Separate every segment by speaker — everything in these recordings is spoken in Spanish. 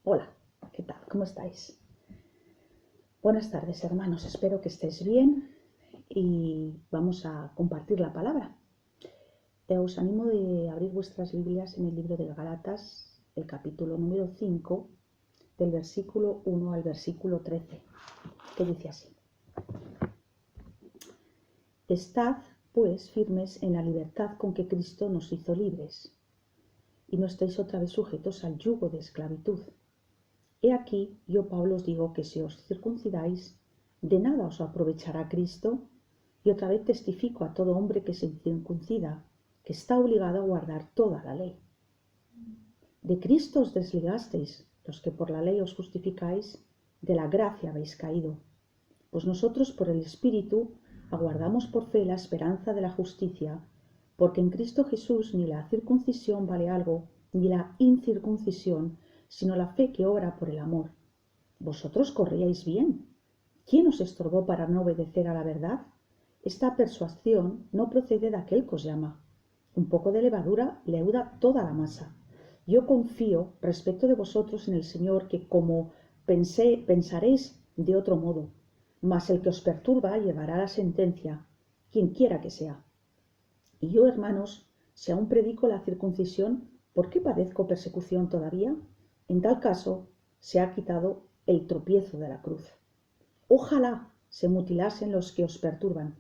Speaker 1: Hola, ¿qué tal? ¿Cómo estáis? Buenas tardes, hermanos. Espero que estéis bien y vamos a compartir la palabra. Os animo de abrir vuestras Biblias en el libro de Gálatas, el capítulo número 5, del versículo 1 al versículo 13, que dice así. Estad, pues, firmes en la libertad con que Cristo nos hizo libres, y no estéis otra vez sujetos al yugo de esclavitud. He aquí, yo Pablo os digo que si os circuncidáis, de nada os aprovechará Cristo, y otra vez testifico a todo hombre que se circuncida, que está obligado a guardar toda la ley. De Cristo os desligasteis, los que por la ley os justificáis, de la gracia habéis caído. Pues nosotros por el Espíritu aguardamos por fe la esperanza de la justicia, porque en Cristo Jesús ni la circuncisión vale algo, ni la incircuncisión, sino la fe que obra por el amor. Vosotros corríais bien. ¿Quién os estorbó para no obedecer a la verdad? Esta persuasión no procede de aquel que os llama. Un poco de levadura leuda toda la masa. Yo confío respecto de vosotros en el Señor que como pensaréis de otro modo, mas el que os perturba llevará la sentencia, quien quiera que sea. Y yo, hermanos, si aún predico la circuncisión, ¿por qué padezco persecución todavía? En tal caso, se ha quitado el tropiezo de la cruz. Ojalá se mutilasen los que os perturban,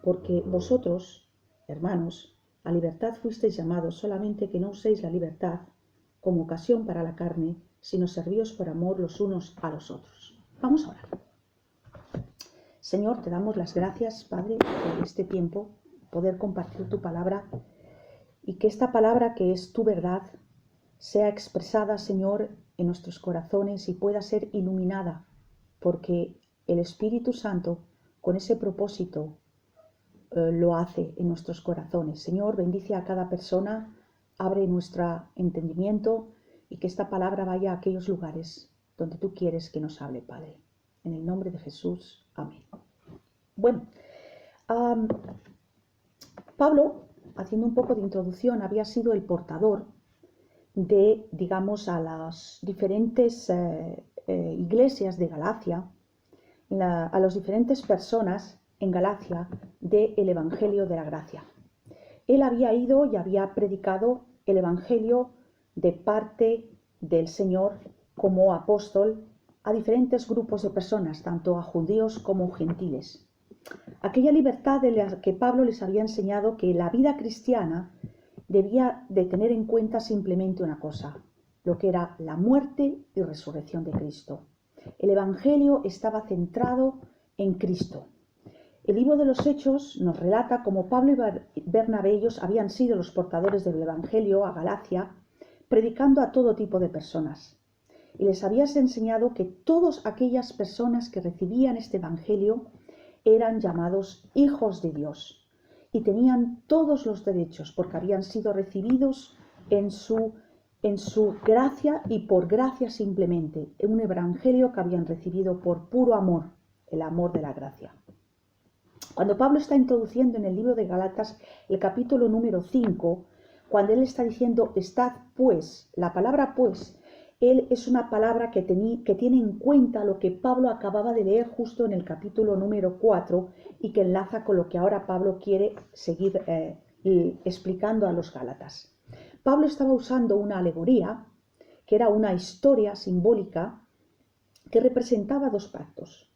Speaker 1: porque vosotros, hermanos, a libertad fuisteis llamados, solamente que no uséis la libertad como ocasión para la carne, sino servíos por amor los unos a los otros. Vamos a orar. Señor, te damos las gracias, Padre, por este tiempo, poder compartir tu palabra y que esta palabra que es tu verdad sea expresada, Señor, en nuestros corazones y pueda ser iluminada, porque el Espíritu Santo, con ese propósito, lo hace en nuestros corazones. Señor, bendice a cada persona, abre nuestro entendimiento y que esta palabra vaya a aquellos lugares donde tú quieres que nos hable, Padre. En el nombre de Jesús. Amén. Bueno, Pablo, haciendo un poco de introducción, había sido el portador de, digamos, a las diferentes iglesias de Galacia, a las diferentes personas en Galacia del Evangelio de la Gracia. Él había ido y había predicado el Evangelio de parte del Señor como apóstol a diferentes grupos de personas, tanto a judíos como gentiles. Aquella libertad de la que Pablo les había enseñado que la vida cristiana debía de tener en cuenta simplemente una cosa, lo que era la muerte y resurrección de Cristo. El Evangelio estaba centrado en Cristo. El libro de los Hechos nos relata cómo Pablo y Bernabé ellos habían sido los portadores del Evangelio a Galacia, predicando a todo tipo de personas. Y les habías enseñado que todas aquellas personas que recibían este Evangelio eran llamados hijos de Dios y tenían todos los derechos porque habían sido recibidos en su gracia y por gracia simplemente, en un evangelio que habían recibido por puro amor, el amor de la gracia. Cuando Pablo está introduciendo en el libro de Gálatas el capítulo número 5, cuando él está diciendo estad pues, la palabra pues, él es una palabra que tiene en cuenta lo que Pablo acababa de leer justo en el capítulo número 4 y que enlaza con lo que ahora Pablo quiere seguir explicando a los Gálatas. Pablo estaba usando una alegoría, que era una historia simbólica que representaba dos pactos.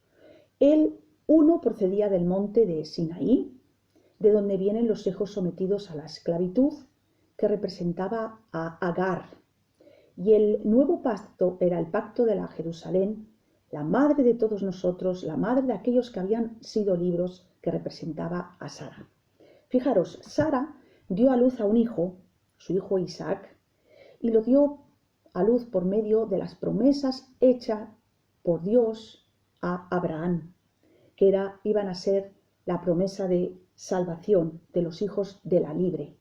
Speaker 1: Uno procedía del monte de Sinaí, de donde vienen los hijos sometidos a la esclavitud, que representaba a Agar. Y el nuevo pacto era el pacto de la Jerusalén, la madre de todos nosotros, la madre de aquellos que habían sido libres, que representaba a Sara. Fijaros, Sara dio a luz a un hijo, su hijo Isaac, y lo dio a luz por medio de las promesas hechas por Dios a Abraham, que iban a ser la promesa de salvación de los hijos de la libre.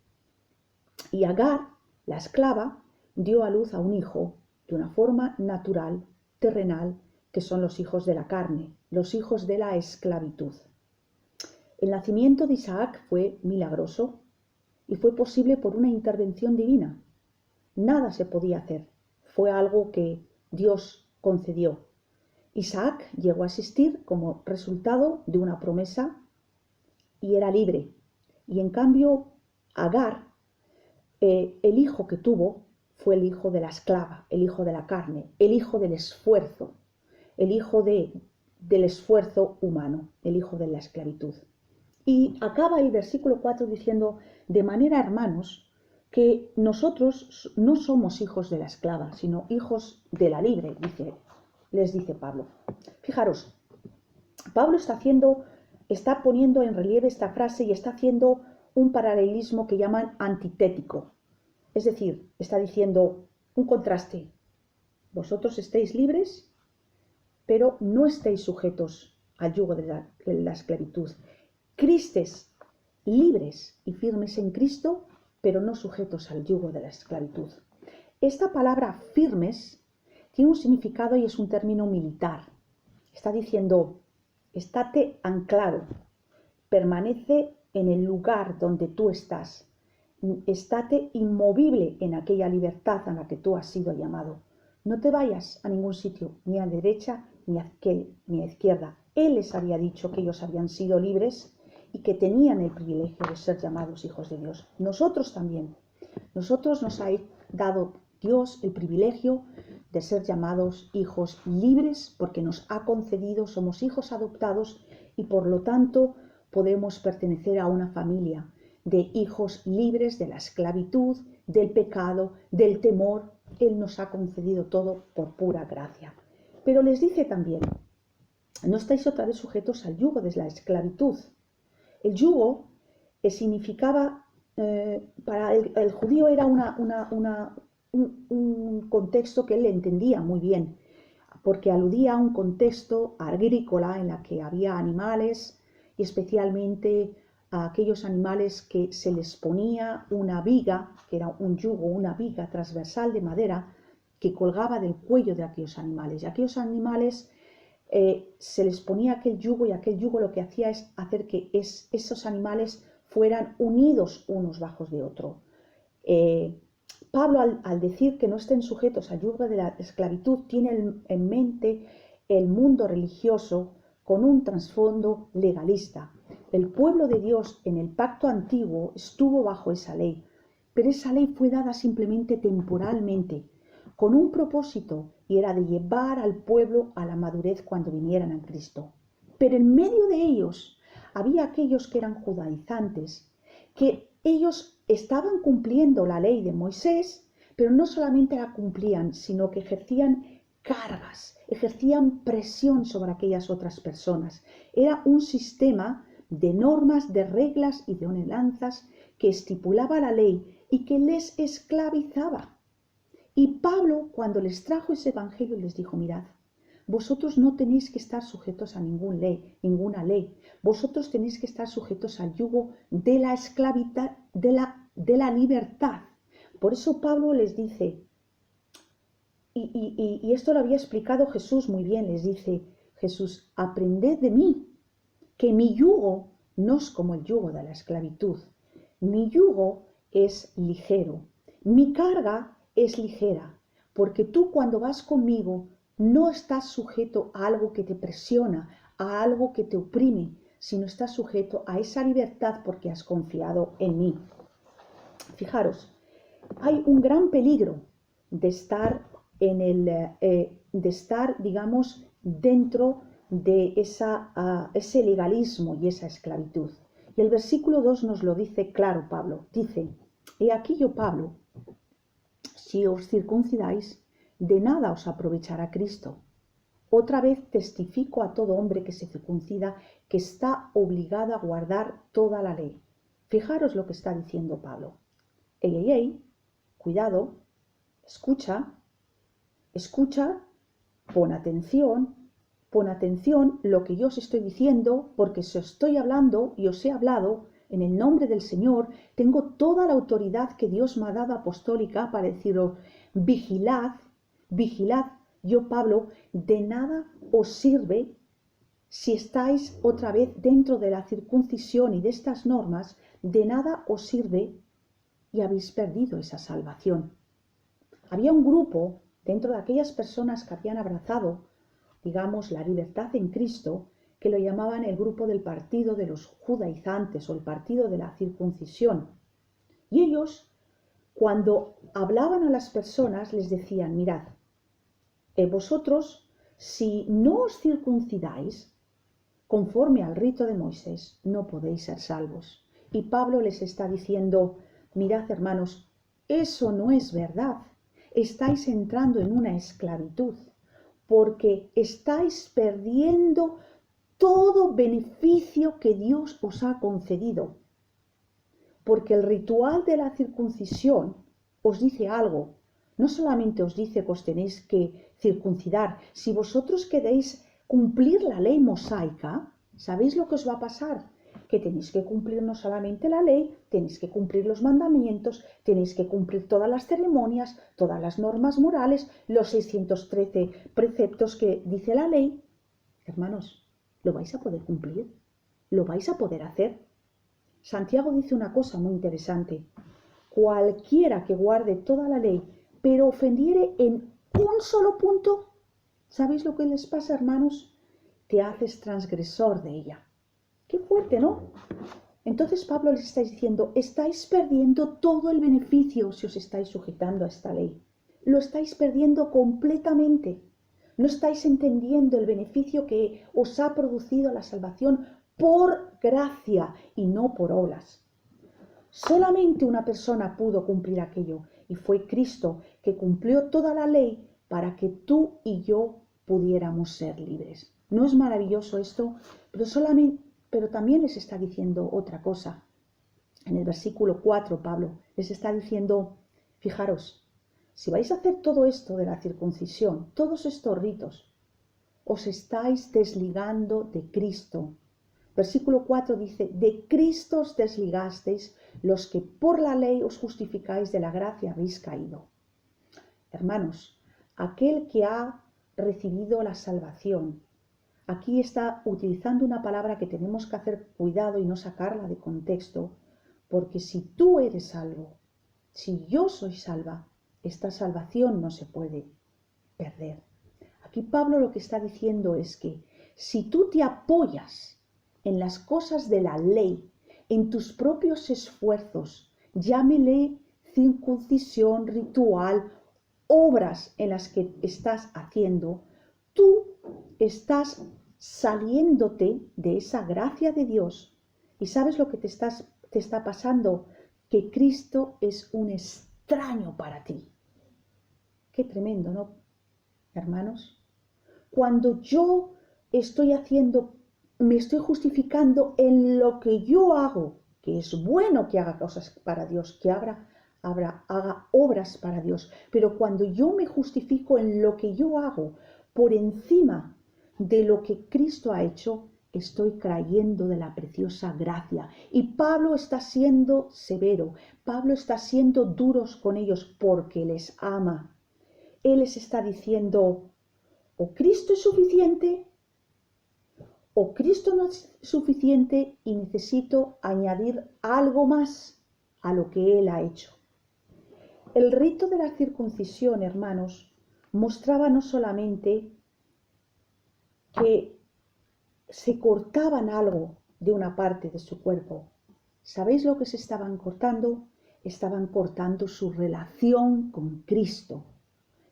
Speaker 1: Y Agar, la esclava, dio a luz a un hijo de una forma natural, terrenal, que son los hijos de la carne, los hijos de la esclavitud. El nacimiento de Isaac fue milagroso y fue posible por una intervención divina. Nada se podía hacer. Fue algo que Dios concedió. Isaac llegó a existir como resultado de una promesa y era libre. Y en cambio, Agar, el hijo que tuvo fue el hijo de la esclava, el hijo de la carne, el hijo del esfuerzo, el hijo del esfuerzo humano, el hijo de la esclavitud. Y acaba el versículo 4 diciendo, de manera, hermanos, que nosotros no somos hijos de la esclava, sino hijos de la libre, les dice Pablo. Fijaros, Pablo está poniendo en relieve esta frase y está haciendo un paralelismo que llaman antitético. Es decir, está diciendo un contraste. Vosotros estáis libres, pero no estáis sujetos al yugo de la esclavitud. Cristes, libres y firmes en Cristo, pero no sujetos al yugo de la esclavitud. Esta palabra firmes tiene un significado y es un término militar. Está diciendo, estate anclado, permanece en el lugar donde tú estás, estate inmovible en aquella libertad a la que tú has sido llamado. No te vayas a ningún sitio, ni a derecha ni a izquierda. Él les había dicho que ellos habían sido libres y que tenían el privilegio de ser llamados hijos de Dios. Nosotros también. Nosotros nos ha dado Dios el privilegio de ser llamados hijos libres porque nos ha concedido, somos hijos adoptados y por lo tanto podemos pertenecer a una familia de hijos libres de la esclavitud, del pecado, del temor. Él nos ha concedido todo por pura gracia. Pero les dice también, no estáis otra vez sujetos al yugo de la esclavitud. El yugo significaba, para el judío era un contexto que él entendía muy bien, porque aludía a un contexto agrícola en la que había animales y especialmente a aquellos animales que se les ponía una viga, que era un yugo, una viga transversal de madera que colgaba del cuello de aquellos animales. Y aquellos animales se les ponía aquel yugo y aquel yugo lo que hacía es hacer que esos animales fueran unidos unos bajo de otro. Pablo al decir que no estén sujetos al yugo de la esclavitud tiene en mente el mundo religioso con un trasfondo legalista. El pueblo de Dios en el pacto antiguo estuvo bajo esa ley, pero esa ley fue dada simplemente temporalmente, con un propósito, y era de llevar al pueblo a la madurez cuando vinieran a Cristo. Pero en medio de ellos había aquellos que eran judaizantes, que ellos estaban cumpliendo la ley de Moisés, pero no solamente la cumplían, sino que ejercían cargas, ejercían presión sobre aquellas otras personas. Era un sistema de normas, de reglas y de ordenanzas que estipulaba la ley y que les esclavizaba. Y Pablo, cuando les trajo ese evangelio, les dijo, mirad, vosotros no tenéis que estar sujetos a ninguna ley. Vosotros tenéis que estar sujetos al yugo de la esclavitud, de la libertad. Por eso Pablo les dice, y esto lo había explicado Jesús muy bien, les dice Jesús, aprended de mí, que mi yugo no es como el yugo de la esclavitud. Mi yugo es ligero, mi carga es ligera, porque tú cuando vas conmigo no estás sujeto a algo que te presiona, a algo que te oprime, sino estás sujeto a esa libertad porque has confiado en mí. Fijaros, hay un gran peligro de estar digamos, dentro de ese legalismo y esa esclavitud. Y el versículo 2 nos lo dice claro Pablo. Dice, he aquí yo, Pablo, si os circuncidáis, de nada os aprovechará Cristo. Otra vez testifico a todo hombre que se circuncida que está obligado a guardar toda la ley. Fijaros lo que está diciendo Pablo. Ey, cuidado, escucha, pon atención lo que yo os estoy diciendo, porque si os estoy hablando y os he hablado en el nombre del Señor, tengo toda la autoridad que Dios me ha dado apostólica para deciros, vigilad, yo Pablo, de nada os sirve si estáis otra vez dentro de la circuncisión y de estas normas, de nada os sirve y habéis perdido esa salvación. Había un grupo dentro de aquellas personas que habían abrazado, digamos, la libertad en Cristo, que lo llamaban el grupo del partido de los judaizantes o el partido de la circuncisión. Y ellos, cuando hablaban a las personas, les decían, mirad, vosotros, si no os circuncidáis, conforme al rito de Moisés, no podéis ser salvos. Y Pablo les está diciendo, mirad hermanos, eso no es verdad. Estáis entrando en una esclavitud, porque estáis perdiendo todo beneficio que Dios os ha concedido. Porque el ritual de la circuncisión os dice algo. No solamente os dice que os tenéis que circuncidar. Si vosotros queréis cumplir la ley mosaica, ¿sabéis lo que os va a pasar? Que tenéis que cumplir no solamente la ley, tenéis que cumplir los mandamientos, tenéis que cumplir todas las ceremonias, todas las normas morales, los 613 preceptos que dice la ley. Hermanos, ¿lo vais a poder cumplir? ¿Lo vais a poder hacer? Santiago dice una cosa muy interesante. Cualquiera que guarde toda la ley, pero ofendiere en un solo punto, ¿sabéis lo que les pasa, hermanos? Te haces transgresor de ella. Qué fuerte, ¿no? Entonces Pablo les está diciendo, estáis perdiendo todo el beneficio si os estáis sujetando a esta ley. Lo estáis perdiendo completamente. No estáis entendiendo el beneficio que os ha producido la salvación por gracia y no por obras. Solamente una persona pudo cumplir aquello y fue Cristo, que cumplió toda la ley para que tú y yo pudiéramos ser libres. ¿No es maravilloso esto? Pero también les está diciendo otra cosa. En el versículo 4, Pablo les está diciendo, fijaros, si vais a hacer todo esto de la circuncisión, todos estos ritos, os estáis desligando de Cristo. Versículo 4 dice, de Cristo os desligasteis, los que por la ley os justificáis, de la gracia habéis caído. Hermanos, aquel que ha recibido la salvación, aquí está utilizando una palabra que tenemos que hacer cuidado y no sacarla de contexto, porque si tú eres salvo, si yo soy salva, esta salvación no se puede perder. Aquí Pablo lo que está diciendo es que si tú te apoyas en las cosas de la ley, en tus propios esfuerzos, llámele circuncisión, ritual, obras en las que estás haciendo, tú estás saliéndote de esa gracia de Dios. ¿Y sabes lo que te está pasando? Que Cristo es un extraño para ti. Qué tremendo, ¿no, hermanos? Cuando yo me estoy justificando en lo que yo hago, que es bueno que haga cosas para Dios, que haga obras para Dios, pero cuando yo me justifico en lo que yo hago por encima de lo que Cristo ha hecho, estoy creyendo de la preciosa gracia. Y Pablo está siendo severo, Pablo está siendo duros con ellos porque les ama. Él les está diciendo, o Cristo es suficiente, o Cristo no es suficiente y necesito añadir algo más a lo que Él ha hecho. El rito de la circuncisión, hermanos, mostraba no solamente que se cortaban algo de una parte de su cuerpo. ¿Sabéis lo que se estaban cortando? Estaban cortando su relación con Cristo.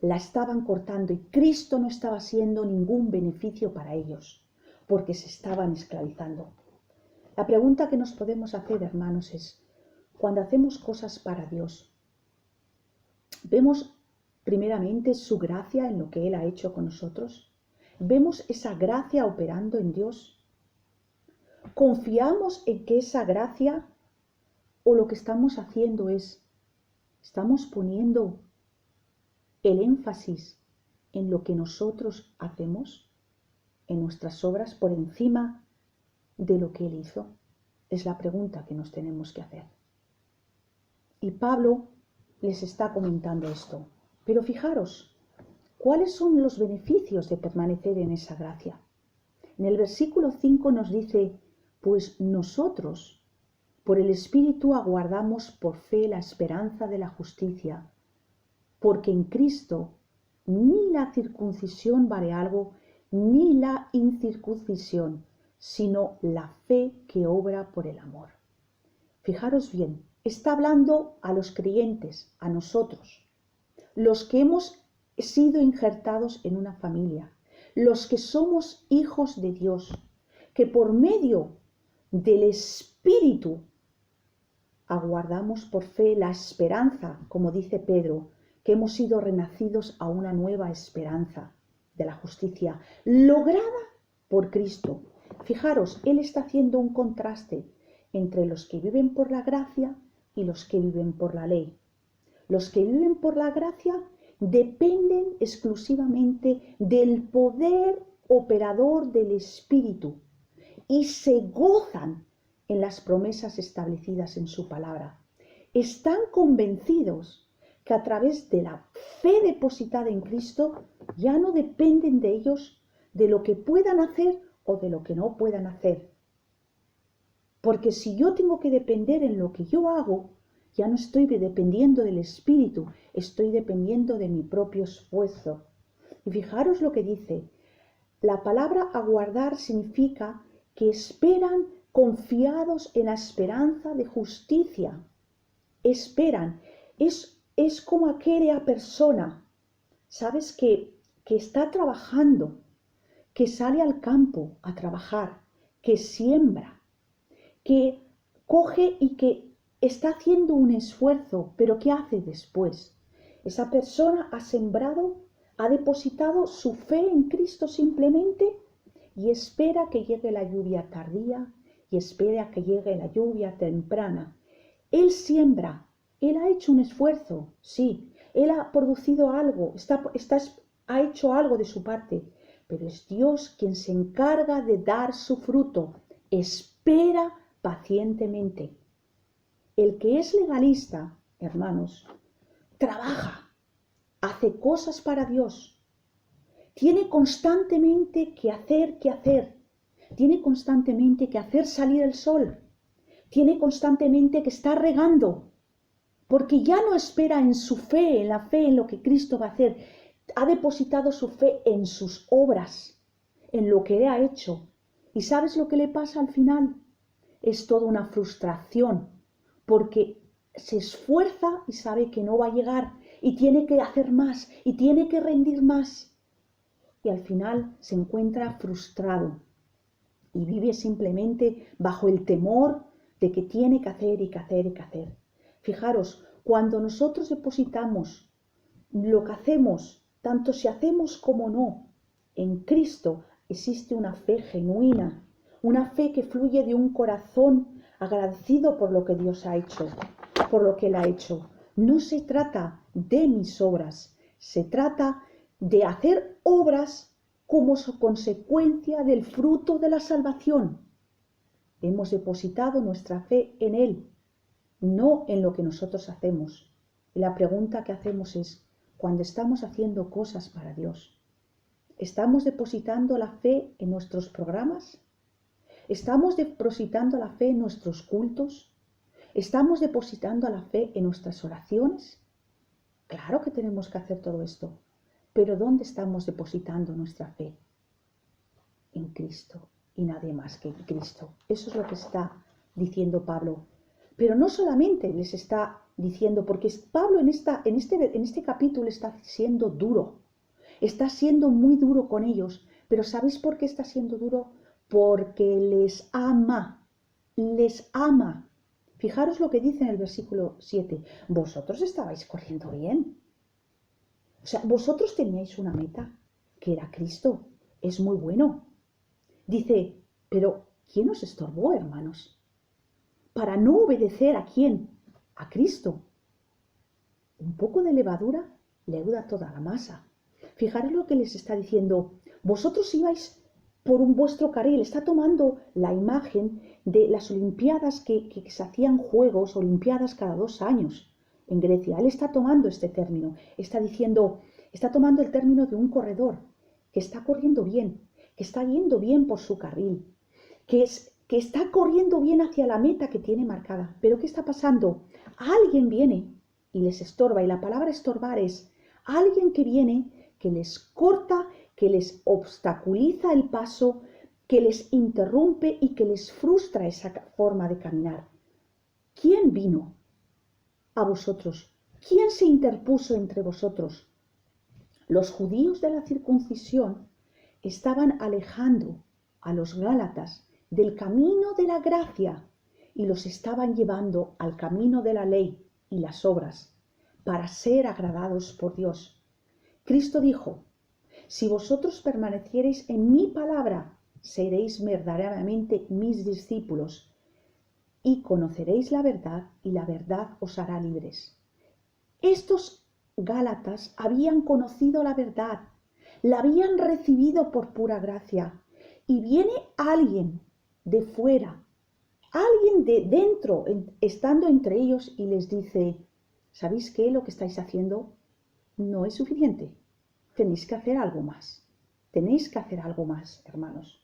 Speaker 1: La estaban cortando y Cristo no estaba siendo ningún beneficio para ellos, porque se estaban esclavizando. La pregunta que nos podemos hacer, hermanos, es, cuando hacemos cosas para Dios, ¿vemos primeramente su gracia en lo que Él ha hecho con nosotros? ¿Vemos esa gracia operando en Dios? ¿Confiamos en que esa gracia o lo que estamos haciendo estamos poniendo el énfasis en lo que nosotros hacemos, en nuestras obras, por encima de lo que Él hizo? Es la pregunta que nos tenemos que hacer. Y Pablo les está comentando esto. Pero fijaros, ¿cuáles son los beneficios de permanecer en esa gracia? En el versículo 5 nos dice, pues nosotros, por el Espíritu, aguardamos por fe la esperanza de la justicia, porque en Cristo ni la circuncisión vale algo, ni la incircuncisión, sino la fe que obra por el amor. Fijaros bien, está hablando a los creyentes, a nosotros, los que hemos sido injertados en una familia, los que somos hijos de Dios, que por medio del Espíritu aguardamos por fe la esperanza, como dice Pedro, que hemos sido renacidos a una nueva esperanza de la justicia, lograda por Cristo. Fijaros, Él está haciendo un contraste entre los que viven por la gracia y los que viven por la ley. Los que viven por la gracia dependen exclusivamente del poder operador del Espíritu y se gozan en las promesas establecidas en su palabra. Están convencidos que a través de la fe depositada en Cristo ya no dependen de ellos de lo que puedan hacer o de lo que no puedan hacer. Porque si yo tengo que depender en lo que yo hago, ya no estoy dependiendo del Espíritu, estoy dependiendo de mi propio esfuerzo. Y fijaros lo que dice. La palabra aguardar significa que esperan confiados en la esperanza de justicia. Esperan. Es como aquella persona, ¿sabes? Que está trabajando, que sale al campo a trabajar, que siembra, que coge y que está haciendo un esfuerzo, pero ¿qué hace después? Esa persona ha sembrado, ha depositado su fe en Cristo simplemente y espera que llegue la lluvia tardía y espera que llegue la lluvia temprana. Él siembra, él ha hecho un esfuerzo, sí, él ha producido algo, ha hecho algo de su parte, pero es Dios quien se encarga de dar su fruto. Espera pacientemente. El que es legalista, hermanos, trabaja, hace cosas para Dios, tiene constantemente que hacer, tiene constantemente que hacer salir el sol, tiene constantemente que estar regando, porque ya no espera en su fe, en la fe en lo que Cristo va a hacer, ha depositado su fe en sus obras, en lo que Él ha hecho. ¿Y sabes lo que le pasa al final? Es toda una frustración, porque se esfuerza y sabe que no va a llegar y tiene que hacer más y tiene que rendir más. Y al final se encuentra frustrado y vive simplemente bajo el temor de que tiene que hacer y que hacer y que hacer. Fijaros, cuando nosotros depositamos lo que hacemos, tanto si hacemos como no, en Cristo existe una fe genuina, una fe que fluye de un corazón agradecido por lo que Dios ha hecho, por lo que Él ha hecho. No se trata de mis obras, se trata de hacer obras como consecuencia del fruto de la salvación. Hemos depositado nuestra fe en Él, no en lo que nosotros hacemos. Y la pregunta que hacemos es, cuando estamos haciendo cosas para Dios, ¿estamos depositando la fe en nuestros programas? ¿Estamos depositando la fe en nuestros cultos? ¿Estamos depositando la fe en nuestras oraciones? Claro que tenemos que hacer todo esto, pero ¿dónde estamos depositando nuestra fe? En Cristo y nadie más que en Cristo. Eso es lo que está diciendo Pablo. Pero no solamente les está diciendo, porque Pablo en este capítulo está siendo duro, está siendo muy duro con ellos, pero ¿sabéis por qué está siendo duro? Porque les ama, les ama. Fijaros lo que dice en el versículo 7, vosotros estabais corriendo bien. O sea, vosotros teníais una meta, que era Cristo, es muy bueno. Dice, pero ¿quién os estorbó, hermanos? Para no obedecer ¿a quién? A Cristo. Un poco de levadura leuda toda la masa. Fijaros lo que les está diciendo. Vosotros ibais por vuestro carril. Está tomando la imagen de las Olimpiadas que se hacían juegos, Olimpiadas cada 2 años en Grecia. Él está tomando este término. Está tomando el término de un corredor que está corriendo bien, que está yendo bien por su carril, que está corriendo bien hacia la meta que tiene marcada. Pero ¿qué está pasando? Alguien viene y les estorba, y la palabra estorbar es alguien que viene, que les corta, que les obstaculiza el paso, que les interrumpe y que les frustra esa forma de caminar. ¿Quién vino a vosotros? ¿Quién se interpuso entre vosotros? Los judíos de la circuncisión estaban alejando a los gálatas del camino de la gracia y los estaban llevando al camino de la ley y las obras para ser agradados por Dios. Cristo dijo: si vosotros permaneciereis en mi palabra, seréis verdaderamente mis discípulos y conoceréis la verdad y la verdad os hará libres. Estos gálatas habían conocido la verdad, la habían recibido por pura gracia, y viene alguien de fuera, alguien de dentro, estando entre ellos, y les dice: ¿sabéis qué? Lo que estáis haciendo no es suficiente. Tenéis que hacer algo más. Tenéis que hacer algo más, hermanos.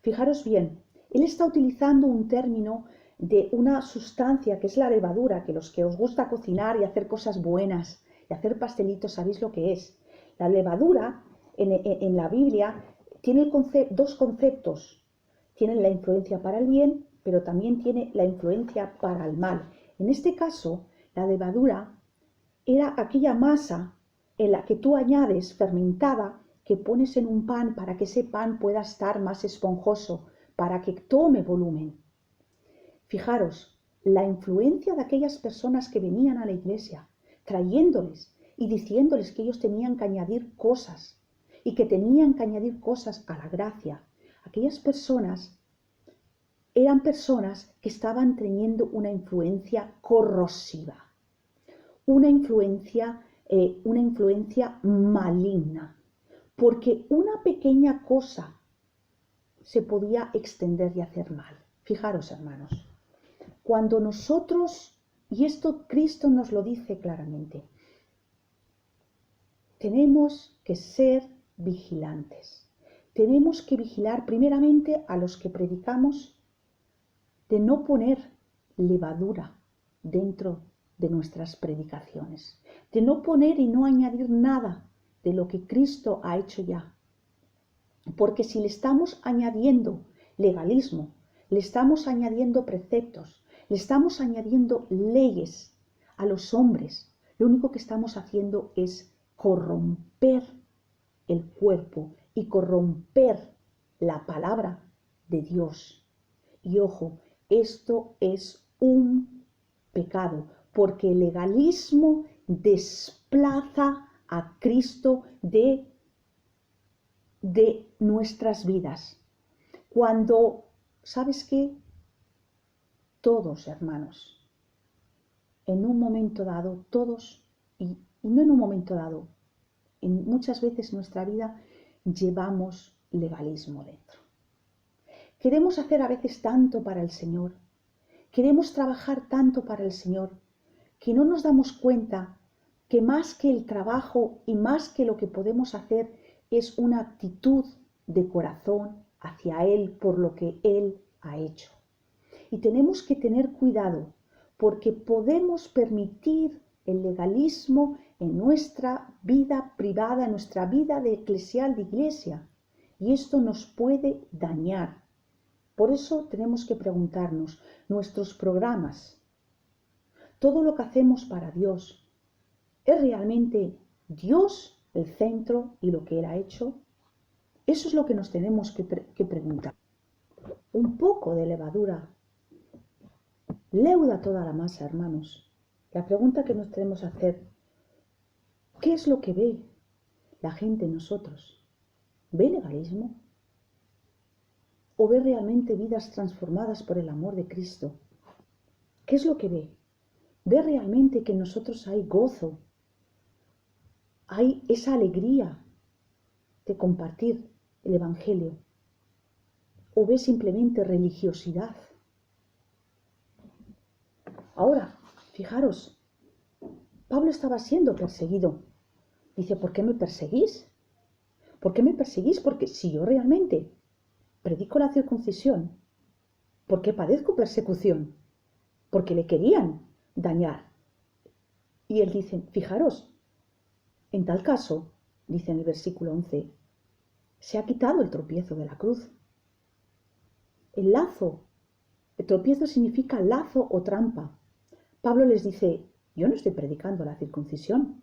Speaker 1: Fijaros bien, él está utilizando un término de una sustancia que es la levadura, que los que os gusta cocinar y hacer cosas buenas y hacer pastelitos sabéis lo que es. La levadura en la Biblia tiene dos conceptos. Tiene la influencia para el bien, pero también tiene la influencia para el mal. En este caso, la levadura era aquella masa en la que tú añades fermentada, que pones en un pan para que ese pan pueda estar más esponjoso, para que tome volumen. Fijaros, la influencia de aquellas personas que venían a la iglesia, trayéndoles y diciéndoles que ellos tenían que añadir cosas y que tenían que añadir cosas a la gracia. Aquellas personas eran personas que estaban teniendo una influencia corrosiva, una influencia maligna, porque una pequeña cosa se podía extender y hacer mal. Fijaros, hermanos, cuando nosotros, y esto Cristo nos lo dice claramente, tenemos que ser vigilantes. Tenemos que vigilar primeramente a los que predicamos de no poner levadura dentro de nuestras predicaciones, de no poner y no añadir nada de lo que Cristo ha hecho ya. Porque si le estamos añadiendo legalismo, le estamos añadiendo preceptos, le estamos añadiendo leyes a los hombres, lo único que estamos haciendo es corromper el cuerpo y corromper la palabra de Dios. Y ojo, esto es un pecado, porque el legalismo desplaza a Cristo de nuestras vidas. Cuando, ¿sabes qué? Todos, hermanos, en un momento dado, todos, y no en un momento dado, muchas veces en nuestra vida llevamos legalismo dentro. Queremos hacer a veces tanto para el Señor, queremos trabajar tanto para el Señor, que no nos damos cuenta que más que el trabajo y más que lo que podemos hacer es una actitud de corazón hacia Él por lo que Él ha hecho. Y tenemos que tener cuidado porque podemos permitir el legalismo en nuestra vida privada, en nuestra vida de eclesial, de iglesia. Y esto nos puede dañar. Por eso tenemos que preguntarnos, nuestros programas, todo lo que hacemos para Dios, ¿es realmente Dios el centro y lo que Él ha hecho? Eso es lo que nos tenemos que preguntar. Un poco de levadura leuda toda la masa, hermanos. La pregunta que nos tenemos que hacer, ¿qué es lo que ve la gente en nosotros? ¿Ve legalismo? ¿O ve realmente vidas transformadas por el amor de Cristo? ¿Qué es lo que ve? ¿Ve realmente que en nosotros hay gozo? ¿Hay esa alegría de compartir el Evangelio? ¿O ve simplemente religiosidad? Ahora, fijaros, Pablo estaba siendo perseguido. Dice, ¿por qué me perseguís? ¿Por qué me perseguís? Porque si yo realmente predico la circuncisión, ¿por qué padezco persecución? Porque le querían dañar. Y él dice, fijaros, en tal caso, dice en el versículo 11, se ha quitado el tropiezo de la cruz. El lazo, el tropiezo significa lazo o trampa. Pablo les dice, yo no estoy predicando la circuncisión,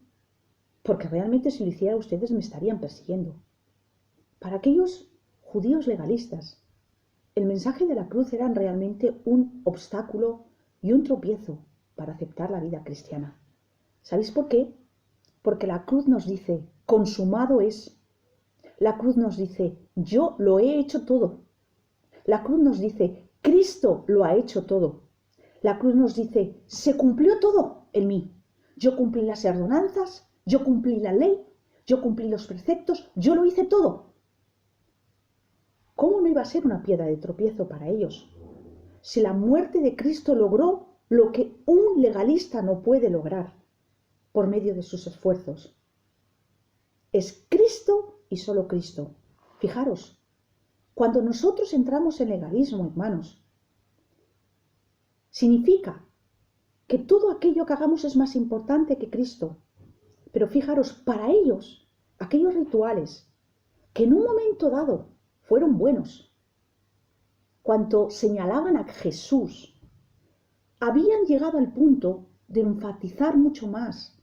Speaker 1: porque realmente si lo hiciera ustedes me estarían persiguiendo. Para aquellos judíos legalistas, el mensaje de la cruz era realmente un obstáculo y un tropiezo para aceptar la vida cristiana. ¿Sabéis por qué? Porque la cruz nos dice, consumado es. La cruz nos dice, yo lo he hecho todo. La cruz nos dice, Cristo lo ha hecho todo. La cruz nos dice, se cumplió todo en mí. Yo cumplí las ordenanzas, yo cumplí la ley, yo cumplí los preceptos, yo lo hice todo. ¿Cómo no iba a ser una piedra de tropiezo para ellos? Si la muerte de Cristo logró lo que un legalista no puede lograr por medio de sus esfuerzos. Es Cristo y solo Cristo. Fijaros, cuando nosotros entramos en legalismo, hermanos, significa que todo aquello que hagamos es más importante que Cristo. Pero fijaros, para ellos, aquellos rituales que en un momento dado fueron buenos, cuando señalaban a Jesús, habían llegado al punto de enfatizar mucho más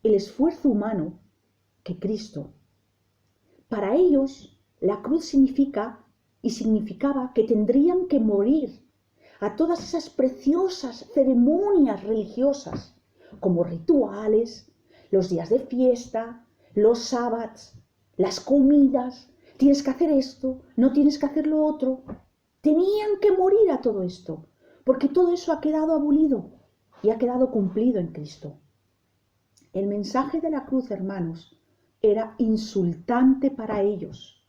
Speaker 1: el esfuerzo humano que Cristo. Para ellos, la cruz significaba que tendrían que morir a todas esas preciosas ceremonias religiosas, como rituales, los días de fiesta, los sábados, las comidas, tienes que hacer esto, no tienes que hacer lo otro. Tenían que morir a todo esto, porque todo eso ha quedado abolido y ha quedado cumplido en Cristo. El mensaje de la cruz, hermanos, era insultante para ellos.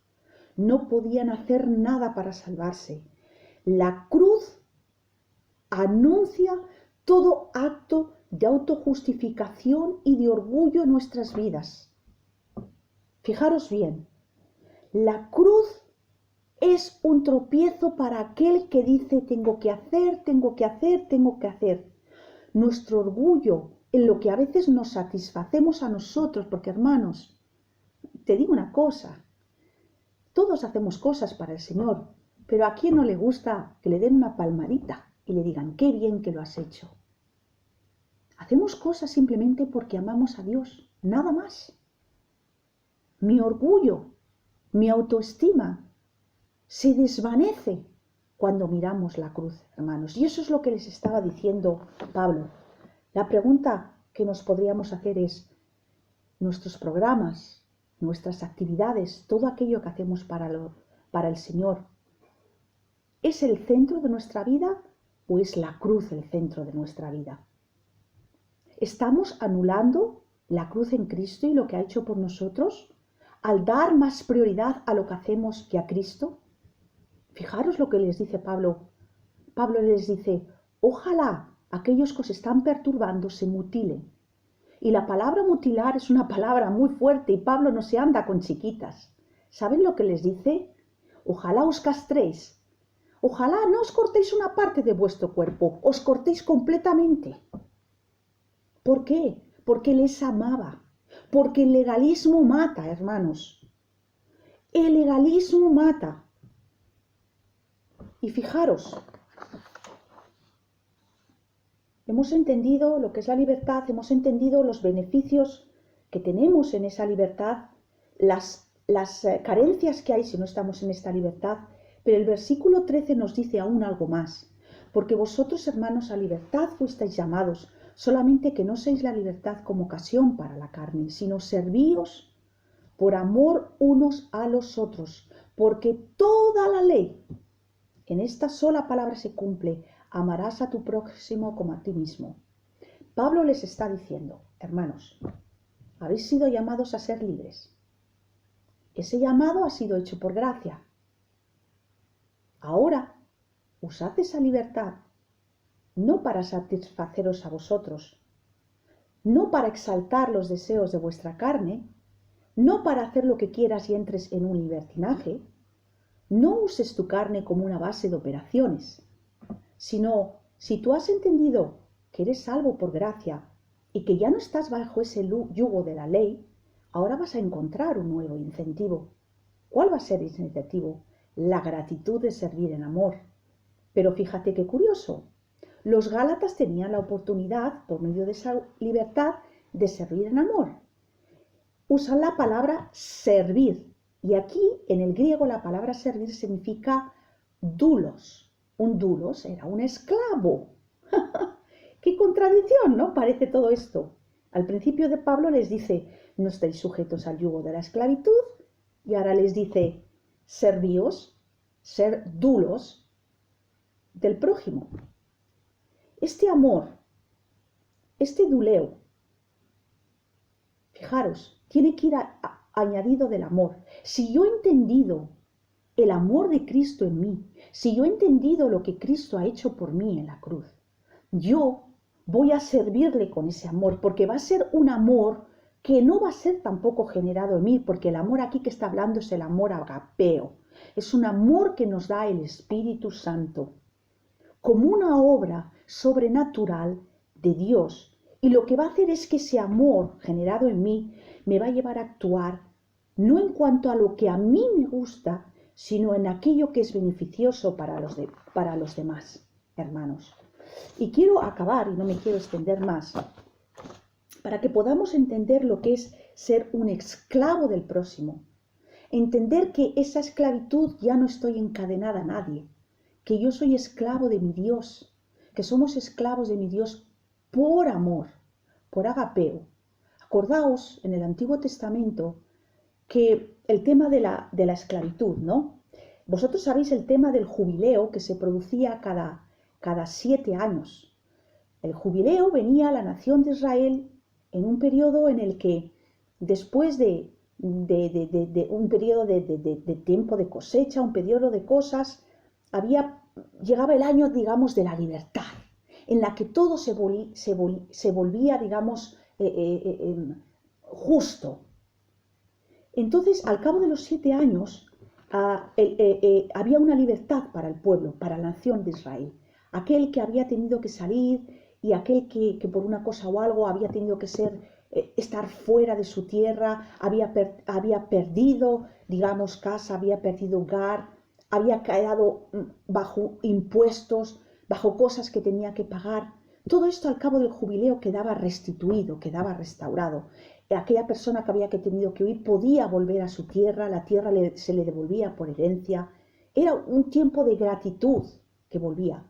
Speaker 1: No podían hacer nada para salvarse. La cruz anuncia todo acto de autojustificación y de orgullo en nuestras vidas. Fijaros bien, la cruz es un tropiezo para aquel que dice tengo que hacer, tengo que hacer, tengo que hacer. Nuestro orgullo en lo que a veces nos satisfacemos a nosotros, porque hermanos, te digo una cosa, todos hacemos cosas para el Señor, pero ¿a quién no le gusta que le den una palmadita y le digan qué bien que lo has hecho? Hacemos cosas simplemente porque amamos a Dios, nada más. Mi orgullo, mi autoestima se desvanece cuando miramos la cruz, hermanos. Y eso es lo que les estaba diciendo Pablo. La pregunta que nos podríamos hacer es, nuestros programas, nuestras actividades, todo aquello que hacemos para el Señor, ¿es el centro de nuestra vida o es la cruz el centro de nuestra vida? ¿Estamos anulando la cruz en Cristo y lo que ha hecho por nosotros al dar más prioridad a lo que hacemos que a Cristo? Fijaros lo que les dice Pablo. Pablo les dice, ojalá aquellos que os están perturbando se mutilen. Y la palabra mutilar es una palabra muy fuerte y Pablo no se anda con chiquitas. ¿Saben lo que les dice? Ojalá os castréis. Ojalá no os cortéis una parte de vuestro cuerpo, os cortéis completamente. ¿Por qué? Porque les amaba. Porque el legalismo mata, hermanos. El legalismo mata. Y fijaros, hemos entendido lo que es la libertad, hemos entendido los beneficios que tenemos en esa libertad, las carencias que hay si no estamos en esta libertad, pero el versículo 13 nos dice aún algo más. Porque vosotros, hermanos, a libertad fuisteis llamados, solamente que no seáis la libertad como ocasión para la carne, sino servíos por amor unos a los otros, porque toda la ley en esta sola palabra se cumple, amarás a tu prójimo como a ti mismo. Pablo les está diciendo, hermanos, habéis sido llamados a ser libres. Ese llamado ha sido hecho por gracia. Ahora, usad esa libertad no para satisfaceros a vosotros, no para exaltar los deseos de vuestra carne, no para hacer lo que quieras y entres en un libertinaje. No uses tu carne como una base de operaciones, sino si tú has entendido que eres salvo por gracia y que ya no estás bajo ese yugo de la ley, ahora vas a encontrar un nuevo incentivo. ¿Cuál va a ser ese incentivo? La gratitud de servir en amor. Pero fíjate qué curioso. Los Gálatas tenían la oportunidad, por medio de esa libertad, de servir en amor. Usan la palabra servir. Y aquí, en el griego, la palabra servir significa doulos. Un doulos era un esclavo. ¡Qué contradicción!, ¿no? Parece todo esto. Al principio de Pablo les dice, no estáis sujetos al yugo de la esclavitud, y ahora les dice, servíos, ser doulos del prójimo. Este amor, este duleo, fijaros, tiene que ir añadido del amor. Si yo he entendido el amor de Cristo en mí, si yo he entendido lo que Cristo ha hecho por mí en la cruz, yo voy a servirle con ese amor, porque va a ser un amor que no va a ser tampoco generado en mí, porque el amor aquí que está hablando es el amor agapeo. Es un amor que nos da el Espíritu Santo, como una obra sobrenatural de Dios. Y lo que va a hacer es que ese amor generado en mí me va a llevar a actuar no en cuanto a lo que a mí me gusta, sino en aquello que es beneficioso para los demás, hermanos. Y quiero acabar, y no me quiero extender más, para que podamos entender lo que es ser un esclavo del próximo. Entender que esa esclavitud ya no estoy encadenada a nadie, que yo soy esclavo de mi Dios, que somos esclavos de mi Dios por amor, por agapeo. Acordaos en el Antiguo Testamento que el tema de la esclavitud, ¿no? Vosotros sabéis el tema del jubileo que se producía cada 7 años. El jubileo venía a la nación de Israel en un periodo en el que después de un periodo de tiempo de cosecha, un periodo de cosas, llegaba el año, digamos, de la libertad, en la que todo se volvía, digamos, justo. Entonces, al cabo de los 7 años, había una libertad para el pueblo, para la nación de Israel. Aquel que había tenido que salir y aquel que por una cosa o algo había tenido que estar fuera de su tierra, había perdido, digamos, casa, había perdido hogar, había quedado bajo impuestos, bajo cosas que tenía que pagar. Todo esto al cabo del jubileo quedaba restituido, quedaba restaurado. Aquella persona que había tenido que huir podía volver a su tierra, la tierra se le devolvía por herencia. Era un tiempo de gratitud que volvía.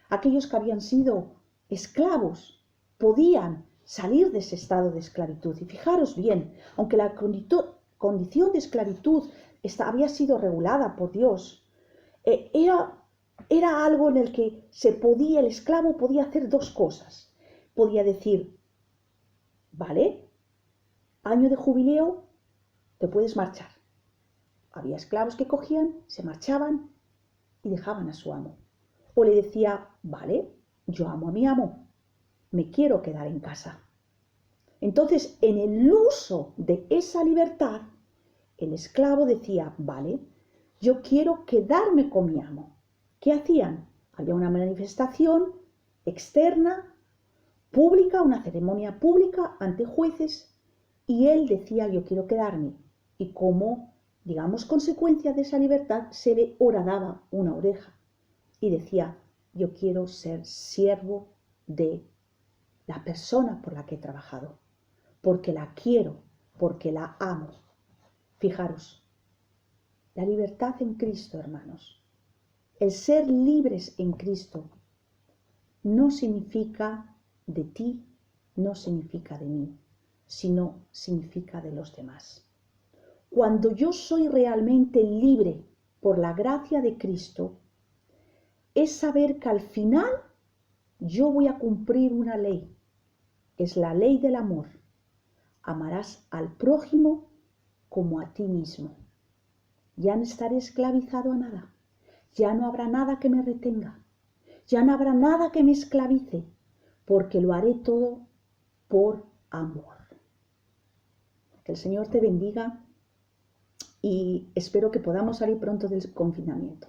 Speaker 1: Aquellos que habían sido esclavos podían salir de ese estado de esclavitud. Y fijaros bien, aunque la condición de esclavitud había sido regulada por Dios, era algo en el que el esclavo podía hacer 2 cosas. Podía decir, vale, año de jubileo, te puedes marchar. Había esclavos que cogían, se marchaban y dejaban a su amo. O le decía, vale, yo amo a mi amo, me quiero quedar en casa. Entonces, en el uso de esa libertad, el esclavo decía, vale, yo quiero quedarme con mi amo. ¿Qué hacían? Había una manifestación externa, pública, una ceremonia pública ante jueces, y él decía, yo quiero quedarme. Y como, digamos, consecuencia de esa libertad, se le horadaba una oreja. Y decía, yo quiero ser siervo de la persona por la que he trabajado, porque la quiero, porque la amo. Fijaros, la libertad en Cristo, hermanos, el ser libres en Cristo, no significa de ti, no significa de mí, sino significa de los demás. Cuando yo soy realmente libre por la gracia de Cristo, es saber que al final yo voy a cumplir una ley. Es la ley del amor. Amarás al prójimo como a ti mismo. Ya no estaré esclavizado a nada. Ya no habrá nada que me retenga. Ya no habrá nada que me esclavice, porque lo haré todo por amor. Que el Señor te bendiga y espero que podamos salir pronto del confinamiento.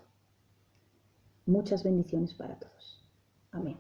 Speaker 1: Muchas bendiciones para todos. Amén.